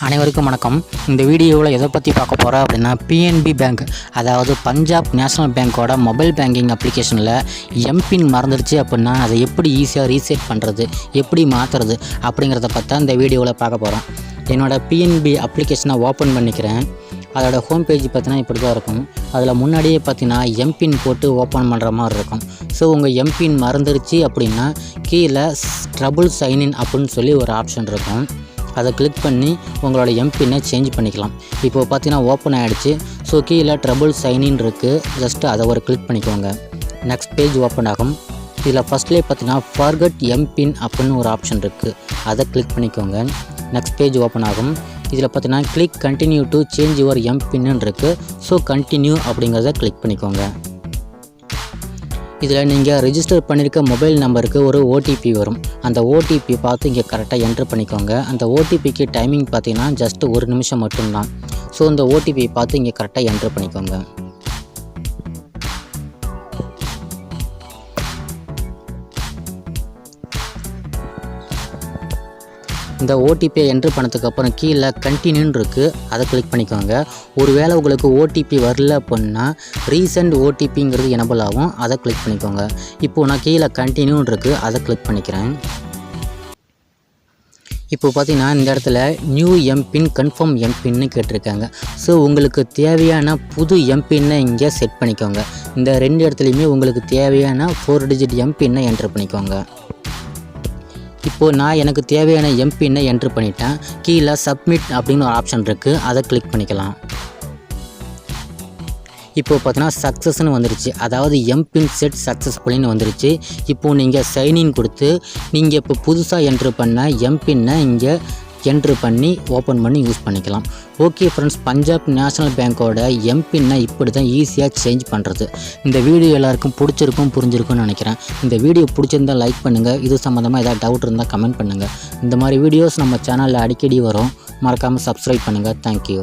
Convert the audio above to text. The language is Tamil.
அனைவருக்கும் வணக்கம். இந்த வீடியோவில் எதை பற்றி பார்க்க போகிறோம் அப்படின்னா பிஎன்பி பேங்க், அதாவது பஞ்சாப் நேஷனல் பேங்க்கோட மொபைல் பேங்கிங் அப்ளிகேஷனில் எம்பின் மறந்துடுச்சு அப்படின்னா அதை எப்படி ஈஸியாக ரீசெட் பண்ணுறது, எப்படி மாற்றுறது அப்படிங்கிறத பற்றி இந்த வீடியோவில் பார்க்க போகிறோம். என்னோடய பிஎன்பி அப்ளிகேஷனை ஓப்பன் பண்ணிக்கிறேன். அதோட ஹோம் பேஜ் பார்த்தீங்கன்னா இப்படி தான் இருக்கும். அதில் முன்னாடியே பார்த்தீங்கன்னா எம்பின் போட்டு ஓப்பன் பண்ணுற மாதிரி இருக்கும். ஸோ உங்கள் எம்பின் மறந்துடுச்சு அப்படின்னா கீழே ட்ரபுள் சைன்இன் அப்படின்னு சொல்லி ஒரு ஆப்ஷன் இருக்கும். அதை கிளிக் பண்ணி உங்களோட எம்பினை சேஞ்ச் பண்ணிக்கலாம். இப்போது பார்த்தீங்கன்னா ஓப்பன் ஆகிடுச்சு. ஸோ கீழே ட்ரபுள் சைன்இன் இருக்குது, ஜஸ்ட்டு அதை ஒரு கிளிக் பண்ணிக்கோங்க. நெக்ஸ்ட் பேஜ் ஓப்பன் ஆகும். இதில் ஃபஸ்ட்லேயே பார்த்தீங்கன்னா ஃபர்கட் எம்பின் அப்படின்னு ஒரு ஆப்ஷன் இருக்குது, அதை கிளிக் பண்ணிக்கோங்க. நெக்ஸ்ட் பேஜ் ஓப்பன் ஆகும். இதில் பார்த்தீங்கன்னா click continue to change your எம்பின்னு இருக்குது. ஸோ கண்டினியூ அப்படிங்கிறத கிளிக் பண்ணிக்கோங்க. இதில் நீங்கள் ரெஜிஸ்டர் பண்ணியிருக்க மொபைல் நம்பருக்கு ஒரு ஓடிபி வரும். அந்த ஓடிபி பார்த்து இங்கே கரெக்டாக என்ட்ரு பண்ணிக்கோங்க. அந்த ஓடிபிக்கு டைமிங் பார்த்தீங்கன்னா ஜஸ்ட் 1 நிமிஷம் மட்டும்தான். ஸோ இந்த ஓடிபி பார்த்து இங்கே கரெக்டாக என்ட்ரு பண்ணிக்கோங்க. இந்த ஓடிபியை என்ட்ரு பண்ணதுக்கப்புறம் கீழே கண்டினியூன்னு இருக்குது, அதை கிளிக் பண்ணிக்கோங்க. ஒருவேளை உங்களுக்கு ஓடிபி வரல அப்படின்னா ரீசெண்ட் ஓடிபிங்கிறது எனபிள் ஆகும், அதை கிளிக் பண்ணிக்கோங்க. இப்போது நான் கீழே கண்டினியூன்னு இருக்குது, அதை கிளிக் பண்ணிக்கிறேன். இப்போ பார்த்தீங்கன்னா இந்த இடத்துல நியூ எம்பின் கன்ஃபார்ம் எம்பின்னு கேட்டிருக்காங்க. ஸோ உங்களுக்கு தேவையான புது எம்பின்னை இங்கே செட் பண்ணிக்கோங்க. இந்த 2 இடத்துலையுமே உங்களுக்கு தேவையான 4 டிஜிட் எம்பின்னை என்ட்ரு பண்ணிக்கோங்க. இப்போது நான் எனக்கு தேவையான எம்பின்னை என்ட்ரு பண்ணிட்டேன். கீழே சப்மிட் அப்படின்னு ஒரு ஆப்ஷன் இருக்குது, அதை கிளிக் பண்ணிக்கலாம். இப்போது பார்த்தீங்கன்னா சக்ஸஸ்ன்னு வந்துருச்சு, அதாவது எம்பின் செட் சக்ஸஸ்ஃபுல்லின்னு வந்துருச்சு. இப்போது நீங்கள் சைன்இன் கொடுத்து நீங்கள் இப்போ புதுசாக என்ட்ரு பண்ண எம்பின்னை இங்கே என்ட்ரு பண்ணி ஓப்பன் பண்ணி யூஸ் பண்ணிக்கலாம். ஓகே ஃப்ரெண்ட்ஸ், பஞ்சாப் நேஷனல் பேங்க்கோட எம்பின்னை இப்படி தான் ஈஸியாக சேஞ்ச் பண்ணுறது. இந்த வீடியோ எல்லாருக்கும் புரிஞ்சிருக்கும்னு நினைக்கிறேன். இந்த வீடியோ பிடிச்சிருந்தால் லைக் பண்ணுங்கள். இது சம்மந்தமாக ஏதாவது டவுட் இருந்தால் கமெண்ட் பண்ணுங்கள். இந்த மாதிரி வீடியோஸ் நம்ம சேனலில் அடிக்கடி வரும், மறக்காமல் சப்ஸ்கிரைப் பண்ணுங்கள். தேங்க்யூ.